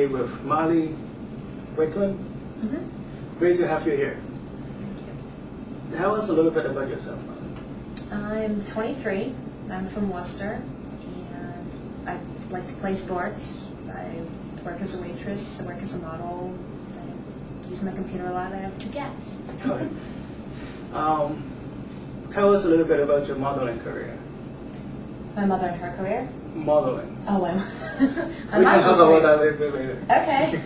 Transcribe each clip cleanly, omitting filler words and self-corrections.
today with Molly Wickland. Great to have you here. Thank you. Tell us a little bit about yourself, Molly. I'm 23. I'm from Worcester, and I like to play sports. I work as a waitress. I work as a model. I use my computer a lot. I have 2 cats. Okay. Tell us a little bit about your modeling career. My mother and her career. Modeling. Oh, We can talk about that a little bit later. Okay.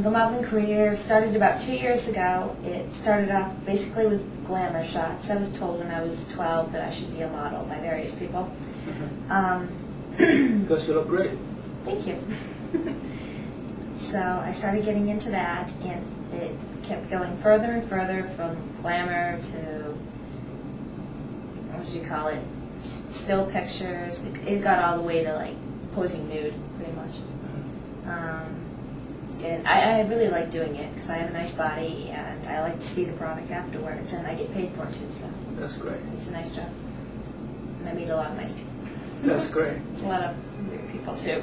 The modeling career started about 2 years ago. It started off basically with glamour shots. I was told when I was 12 that I should be a model by various people. Because you look great. Thank you. So I started getting into that, and it kept going further and further from glamour to, what would you call it, still pictures. It got all the way to like posing nude, pretty much. And I really like doing it because I have a nice body, and I like to see the product afterwards, and I get paid for it too, so That's great. it's a nice job. And I meet a lot of nice people. That's great. A lot of weird people too.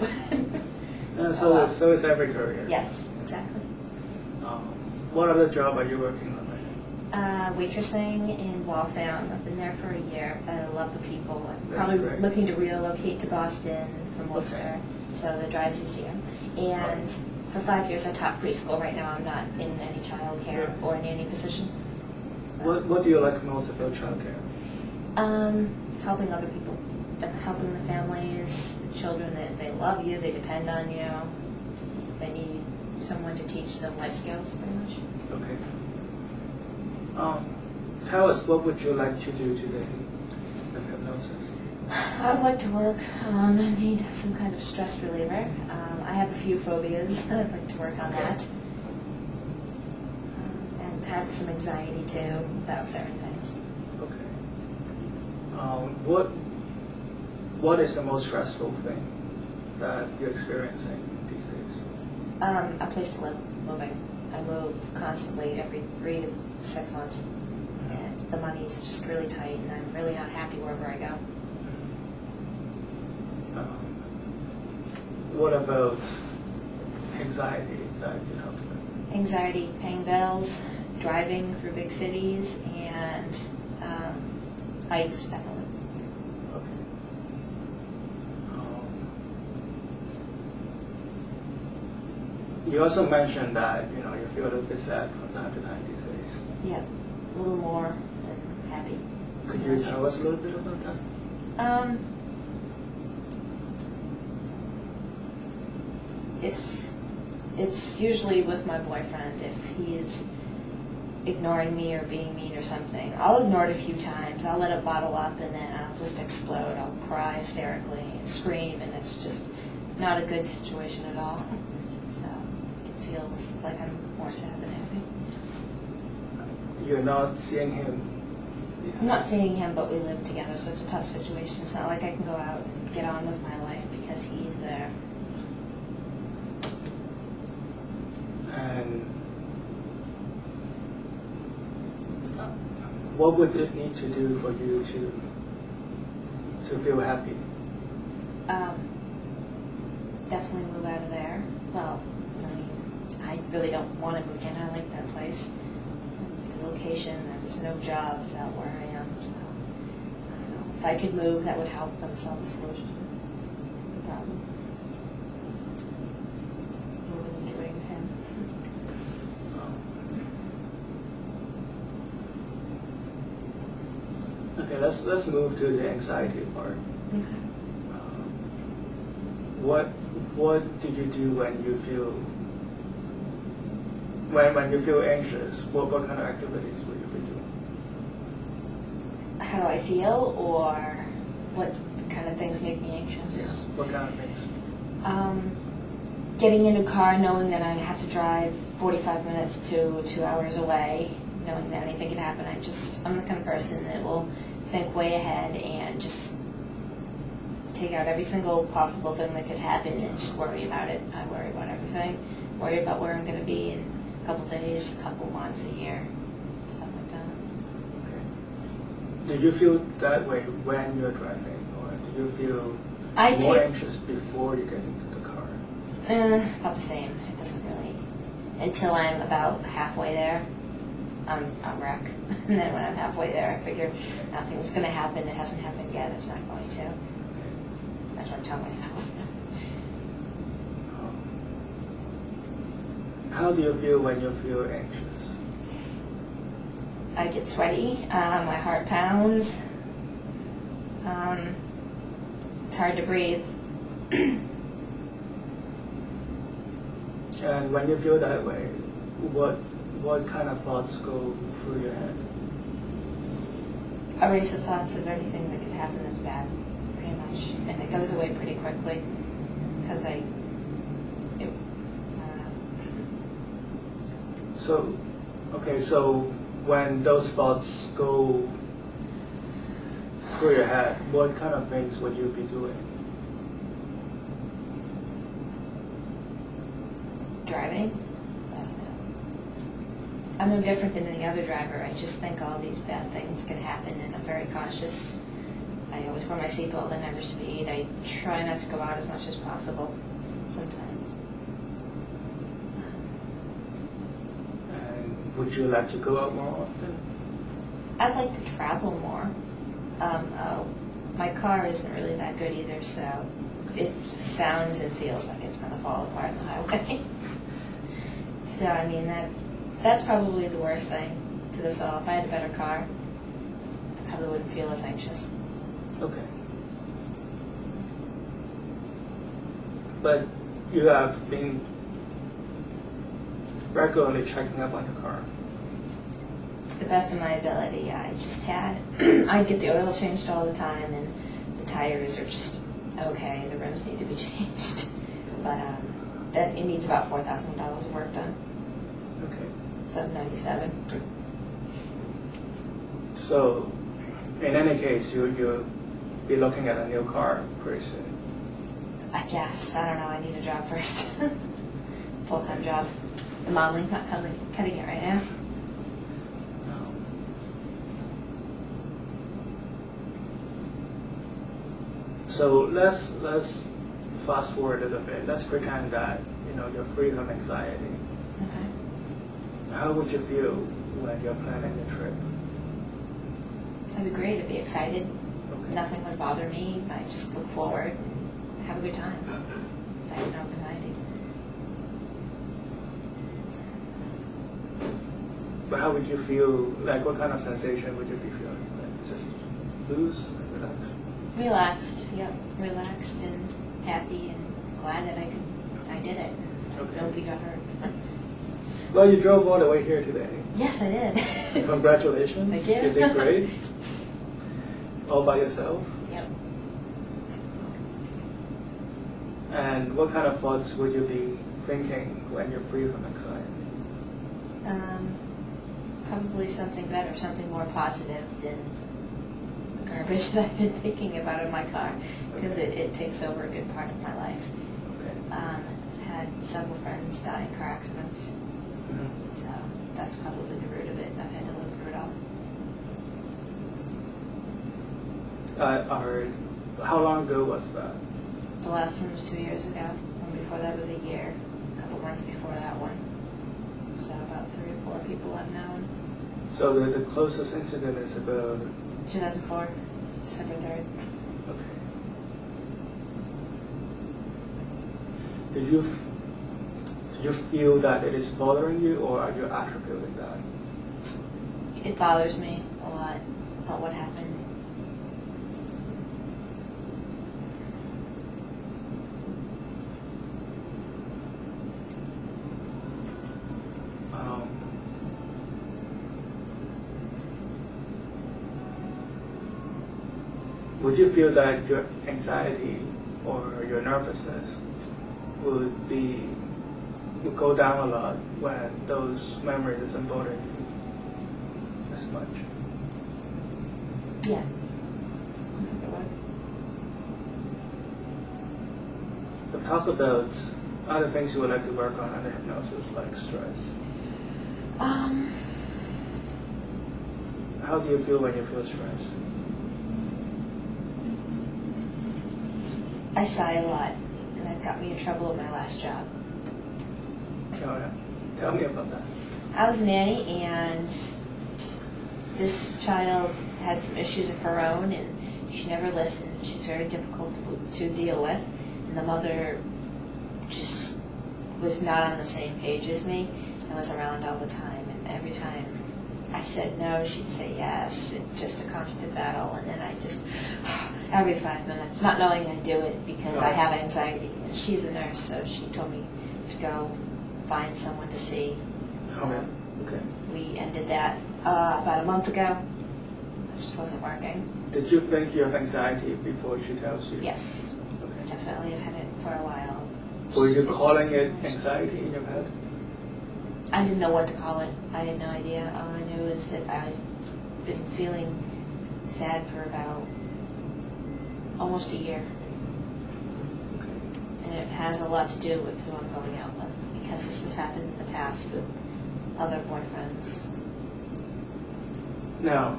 So it's every career. Yes, exactly. What other job are you working on right now? Waitressing in Waltham. I've been there for a year, but I love the people. I'm That's probably great. looking to relocate to Boston from Worcester, Okay. so the drive's easier. And for 5 years I taught preschool. Right now I'm not in any child care Yeah. or in any position. What do you like most about childcare? Helping other people, helping the families, the children that they love you, they depend on you. They need someone to teach them life skills, pretty much. Okay. Tell us, what would you like to do today with hypnosis? I would like to work on, I need some kind of stress reliever. I have a few phobias. I'd like to work on Okay. that. And have some anxiety too about certain things. Okay. What is the most stressful thing that you're experiencing these days? A place to live, moving. I move constantly every 3 to 6 months. And the money's just really tight, and I'm really not happy wherever I go. What about anxiety that you talked about? Anxiety, paying bills, driving through big cities, and heights, definitely. Okay. You also mentioned that you feel a little bit sad from time to time these days. Yeah, a little more than happy. Could you tell us a little bit about that? It's usually with my boyfriend. If he is ignoring me or being mean or something, I'll ignore it a few times. I'll let it bottle up, and then I'll just explode. I'll cry hysterically, scream, and it's just not a good situation at all. So it feels like I'm more sad than happy. You're not seeing him these days? I'm not seeing him, but we live together, so it's a tough situation. It's not like I can go out and get on with my life because he's there. And what would it need to do for you to feel happy? Definitely move out of there. Well, I really don't want to move again. I like that place. The location, there's no jobs out where I am, so I don't know. If I could move, that would help them solve the solution. The problem. Moving and getting rid of him. Okay, let's move to the anxiety part. Okay. What do you do when you feel anxious? What kind of activities will you be doing? How do I feel, or what kind of things make me anxious? Yeah. What kind of things? Getting in a car knowing that I have to drive 45 minutes to 2 hours away, knowing that anything can happen. I'm the kind of person that will think way ahead and just take out every single possible thing that could happen and just worry about it. I worry about everything. Worry about where I'm going to be in a couple days, a couple months, a year, stuff like that. Okay. Do you feel that way when you're driving, or do you feel more anxious before you get into the car? About the same. It doesn't really, until I'm about halfway there, I'm wreck. And then when I'm halfway there, I figure nothing's going to happen. It hasn't happened yet. It's not going to. That's what I tell myself. How do you feel when you feel anxious? I get sweaty. My heart pounds. It's hard to breathe. And when you feel that way, what kind of thoughts go through your head? I race the thoughts of anything that could happen that's bad, pretty much, and it goes away pretty quickly because I don't know. So when those thoughts go through your head, what kind of things would you be doing? Driving? I don't know. I'm no different than any other driver. I just think all these bad things can happen, and I'm very cautious. I always wear my seatbelt. I never speed. I try not to go out as much as possible sometimes. And would you like to go out more often? I'd like to travel more. My car isn't really that good either, so it sounds and feels like it's going to fall apart on the highway. So, I mean, that's probably the worst thing to this all. If I had a better car, I probably wouldn't feel as anxious. Okay. But you have been regularly checking up on your car. To the best of my ability, I just had. I get the oil changed all the time, and the tires are just okay. The rims need to be changed. But that it needs about $4,000 of work done. Okay. $797. So, in any case, you'll be looking at a new car pretty soon. I guess. I don't know. I need a job first. Full-time job. The modeling's not cutting it right now. So let's fast forward a little bit. Let's pretend that you're free from anxiety. Okay. How would you feel when you're planning the trip? That'd be great. I'd be excited. Okay. Nothing would bother me. I just look forward and have a good time. If I had no anxiety. But how would you feel? Like, what kind of sensation would you be feeling? Like, just loose, relaxed? Relaxed. Yep. Relaxed and happy and glad that I did it. Okay. Nobody got hurt. Well, you drove all the way here today. Yes, I did. Congratulations. Thank you. You did great. All by yourself. Yep. And what kind of thoughts would you be thinking when you're free from anxiety? Probably something better, something more positive than the garbage that I've been thinking about in my car, because it takes over a good part of my life. Okay. Had several friends die in car accidents, so that's probably the root of it. I've had to live through it all. How long ago was that? The last one was 2 years ago, and before that was a year, a couple months before that one. So about 3 or 4 people I've known. So the closest incident is about 2004, December 3rd. Okay. Did you feel that it is bothering you, or are you attributing that? It bothers me a lot about what happened. Would you feel that your anxiety or your nervousness would go down a lot when those memories isn't bothering you as much? Yeah. We've talked about other things you would like to work on under hypnosis, like stress. How do you feel when you feel stressed? I sigh a lot, and I that got me in trouble at my last job. Cara, tell me about that. I was a nanny, and this child had some issues of her own, and she never listened. She was very difficult to deal with, and the mother just was not on the same page as me and was around all the time. And every time I said no, she'd say yes. It's just a constant battle, and then I just, every 5 minutes, not knowing I'd do it because I have anxiety. And she's a nurse, so she told me to go find someone to see. So Okay. we ended that about a month ago. It just wasn't working. Did you think you have anxiety before she tells you? Yes, Okay. definitely. I've had it for a while. Were you It's calling just it managed. anxiety in your head? I didn't know what to call it. I had no idea. All I knew is that I've been feeling sad for about almost a year. Okay. And it has a lot to do with who I'm going out with, because this has happened in the past with other boyfriends. Now,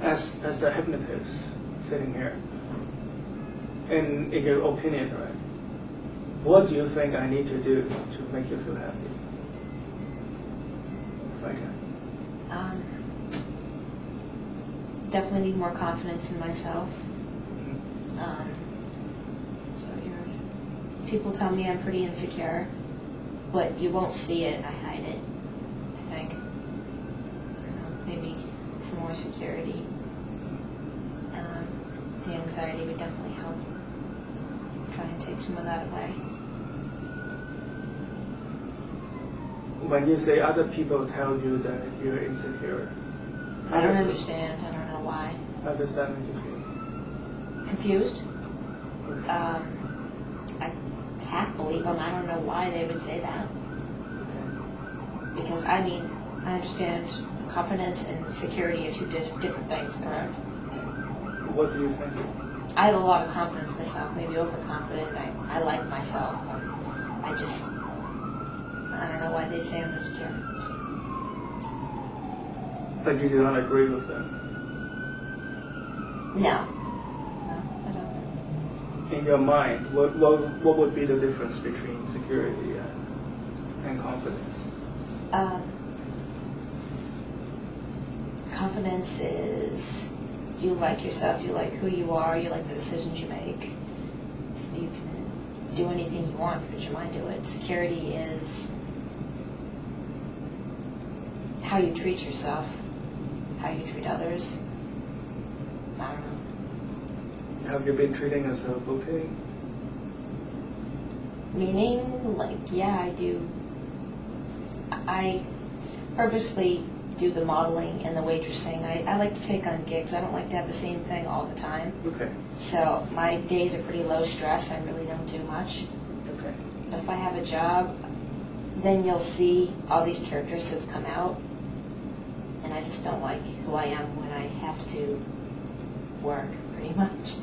as the hypnotist sitting here, in your opinion, right, what do you think I need to do to make you feel happy? If I can. Definitely need more confidence in myself. Mhm. People tell me I'm pretty insecure, but you won't see it. I hide it, I think. Maybe some more security. The anxiety would definitely help. Try and take some of that away. When you say other people tell you that you're insecure, I don't understand. I don't know why. how does that make you feel? Confused. I half believe them. I don't know why they would say that. Okay. Because, I mean, I understand confidence and security are two different things, correct? What do you think? I have a lot of confidence in myself, maybe overconfident. I like myself. I don't know why they say I'm insecure. But you do not agree with them. No, I don't. In your mind, what would be the difference between security and confidence? Confidence is you like yourself, you like who you are, you like the decisions you make. So you can do anything you want, put your mind to it. Security is how you treat yourself, how you treat others. I don't know. Have you been treating yourself okay? Meaning, like, yeah, I do. I purposely do the modeling and the waitressing. I like to take on gigs. I don't like to have the same thing all the time. Okay. So my days are pretty low stress. I really don't do much. Okay. If I have a job, then you'll see all these characteristics come out. And I just don't like who I am when I have to work, pretty much.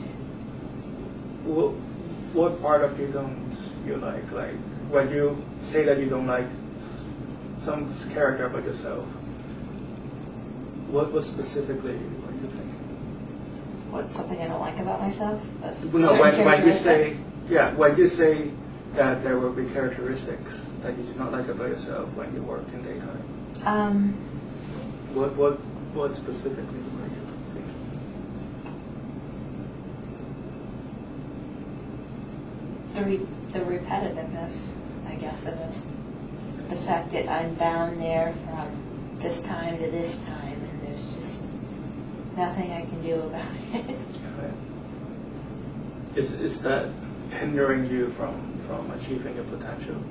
What part of you don't you like? Like, when you say that you don't like some character about yourself, what specifically are you thinking? What's something I don't like about myself? No, when you say, when you say that there will be characteristics that you do not like about yourself when you work in daytime, what specifically are you thinking? The repetitiveness, I guess, of it. The fact that I'm bound there from this time to this time, and there's just nothing I can do about it. Is that hindering you from achieving your potential?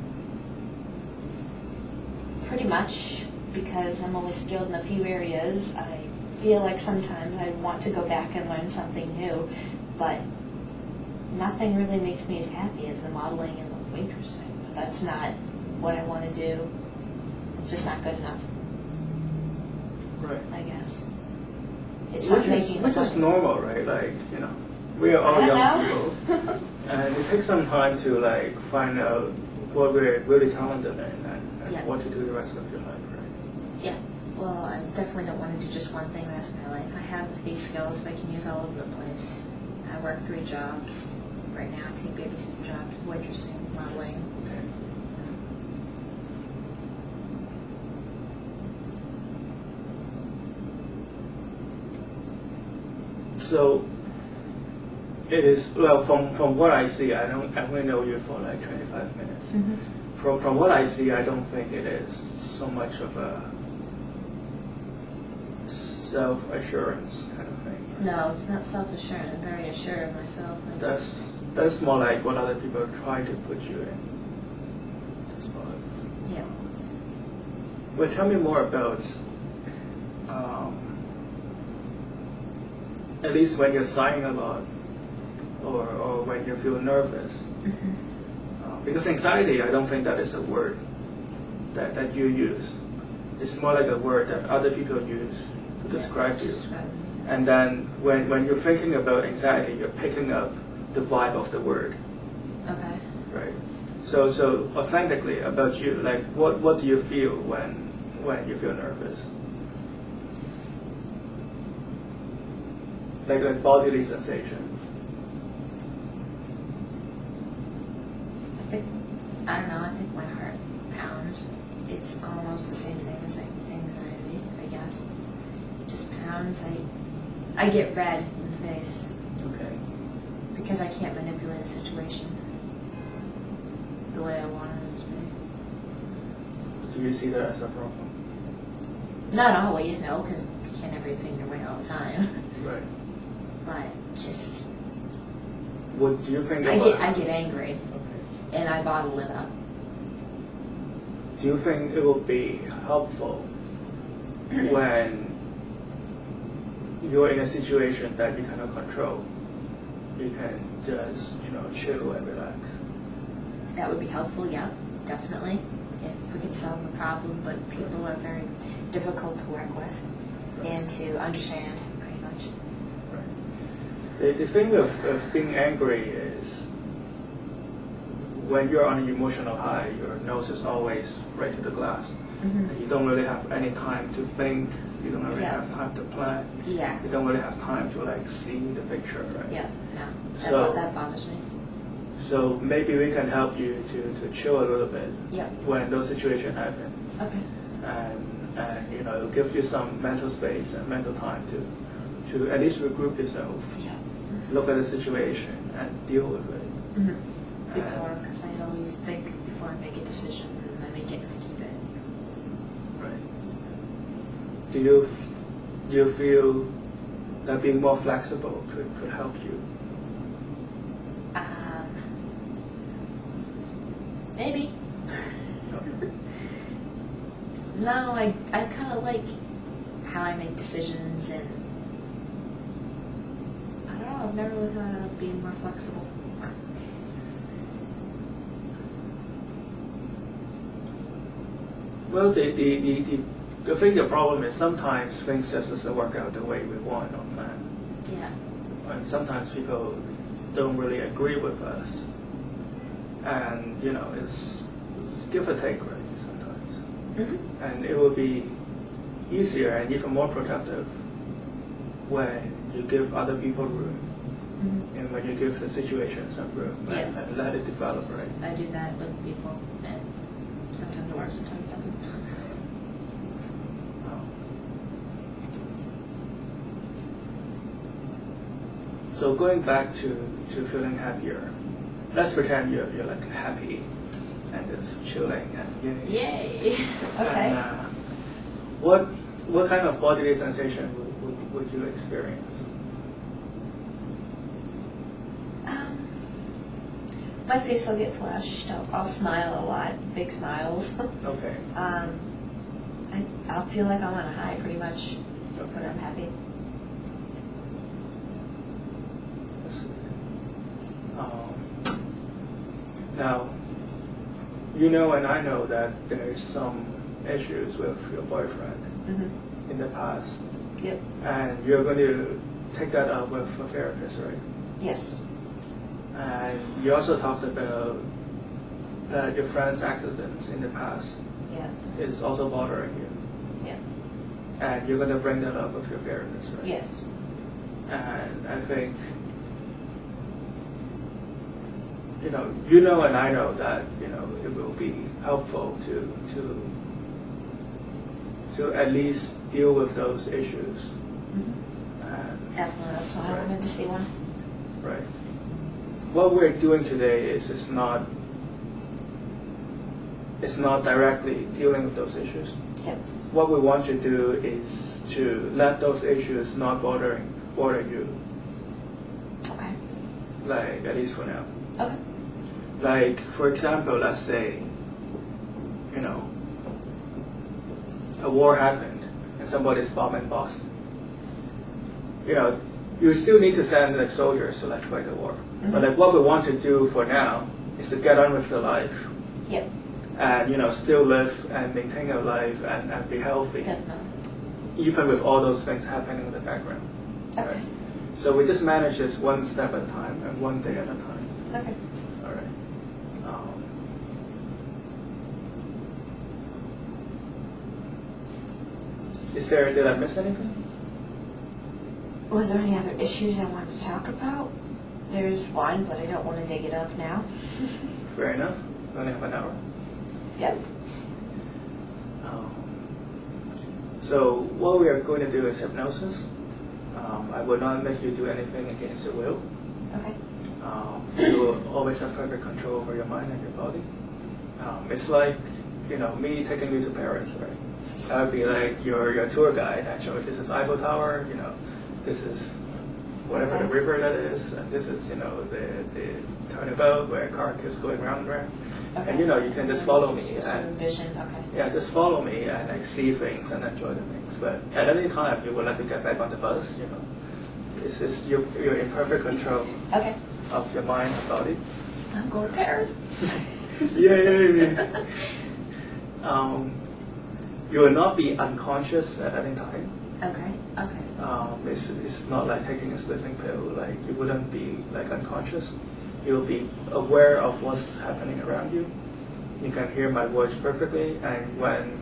Pretty much, because I'm only skilled in a few areas. I feel like sometimes I want to go back and learn something new, but nothing really makes me as happy as the modeling and the waitressing. But that's not what I want to do. It's just not good enough. Right. I guess. It's not making which is normal, right? Like, we are all young people, and it takes some time to like find out what we're really talented in and what to do the rest of your life, right? Yeah. Well, I definitely don't want to do just one thing the rest of my life. I have these skills that I can use all over the place. I work 3 jobs right now. I take babysitting jobs, waitressing, modeling. Okay. So. So it is, well, from what I see, I only know you for like 25 minutes. Mm-hmm. From what I see, I don't think it is so much of a self-assurance kind of thing. No, it's not self-assured. I'm very assured of myself. That's more like what other people try to put you in. That's more like, Yeah. well, tell me more about, at least when you're sighing a lot, or when you feel nervous. Mm-hmm. Because anxiety, I don't think that is a word that you use. It's more like a word that other people use to describe you. And then when you're thinking about anxiety, you're picking up the vibe of the word. Okay. Right. So authentically about you, like what do you feel when you feel nervous? Like a bodily sensation. I don't know, I think my heart pounds. It's almost the same thing as anxiety, I guess. It just pounds. I get red in the face. Okay. Because I can't manipulate a situation the way I want it to be. Do you see that as a problem? Not always, no, because you can't have everything your way all the time. Right. But just, What do you think I about get angry. Okay. And I bottle it up. Do you think it will be helpful when you're in a situation that you cannot control? You can just, chill and relax. That would be helpful, yeah, definitely. If we could solve the problem, but people are very difficult to work with and to understand, pretty much. Right. The thing of being angry is when you're on an emotional high, your nose is always right to the glass. Mm-hmm. You don't really have any time to think. You don't really have time to plan. Yeah. You don't really have time to see the picture, right? Yeah, no. That bothers me. So maybe we can help you to chill a little bit when those situations happen. Okay. And it'll give you some mental space and mental time to at least regroup yourself, look at the situation and deal with it. Mm-hmm. Before, because I always think before I make a decision, and I make it and I keep it. Right. Do you feel that being more flexible could help you? Maybe. No, I kind of like how I make decisions, and I don't know, I've never really thought of being more flexible. Well, the problem is sometimes things just doesn't work out the way we want or plan. Yeah. And sometimes people don't really agree with us. And, it's give or take, right, sometimes. Mm-hmm. And it will be easier and even more productive when you give other people room. Mm-hmm. And when you give the situation some room and let it develop, right? I do that with people, and sometimes it works, sometimes it doesn't. So going back to feeling happier, let's pretend you're happy and just chilling and Yay! Okay. And, what kind of bodily sensation would you experience? My face will get flushed. I'll smile a lot, big smiles. Okay. I'll feel like I'm on a high pretty much when I'm happy. That's good. Now, and I know that there's some issues with your boyfriend in the past. Yep. And you're going to take that up with a therapist, right? Yes. And you also talked about that your friend's accidents in the past is also bothering you. Yeah. And you're going to bring that up with your therapist, right? Yes. And I think you know, and I know that it will be helpful to at least deal with those issues. And, Definitely, that's why I wanted to see one. right. What we're doing today is not directly dealing with those issues. Yep. What we want to do is to let those issues not bother you. Okay. Like, at least for now. Okay. Like, for example, let's say, a war happened and somebody's bombing Boston. You still need to send like soldiers to like fight the war. Mm-hmm. But like what we want to do for now is to get on with your life. Yep. And still live and maintain your life and be healthy. Definitely. Even with all those things happening in the background. Okay. Right? So we just manage this one step at a time and one day at a time. Okay. All right. Did I miss anything? Was there any other issues I wanted to talk about? There's one, but I don't want to dig it up now. Fair enough. We only have an hour. Yep. So what we are going to do is hypnosis. I will not make you do anything against your will. Okay. You will always have perfect control over your mind and your body. It's like, me taking you to Paris, right? I would be like your tour guide, actually. This is Eiffel Tower, this is whatever the river that is, and this is, the turnabout where a car keeps going round and round. Okay. And, you can just follow me. Sort of And, vision, okay. yeah, just follow me and like see things and enjoy the things. But at any time you would like to get back on the bus, it's just you're in perfect control Okay. of your mind and body. I'm going to Paris. Yay! You will not be unconscious at any time. Okay. Okay. It's not like taking a sleeping pill. Like you wouldn't be like unconscious. You'll be aware of what's happening around you. You can hear my voice perfectly, and when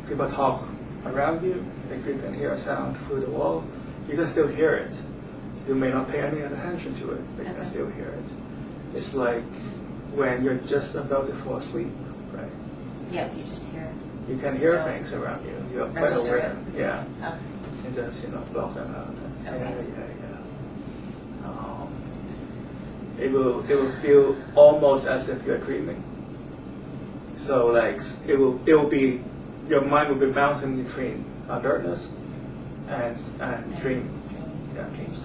people talk around you, if you can hear a sound through the wall, you can still hear it. You may not pay any attention to it, but you can still hear it. It's like when you're just about to fall asleep, right? Yep, you just hear it. You can hear things around you. You're quite Register aware. it. Yeah. Okay. And just block them out. Okay. Yeah. It will feel almost as if you're dreaming. So like it will be, your mind will be bouncing between alertness and dream. Yeah. Dreams.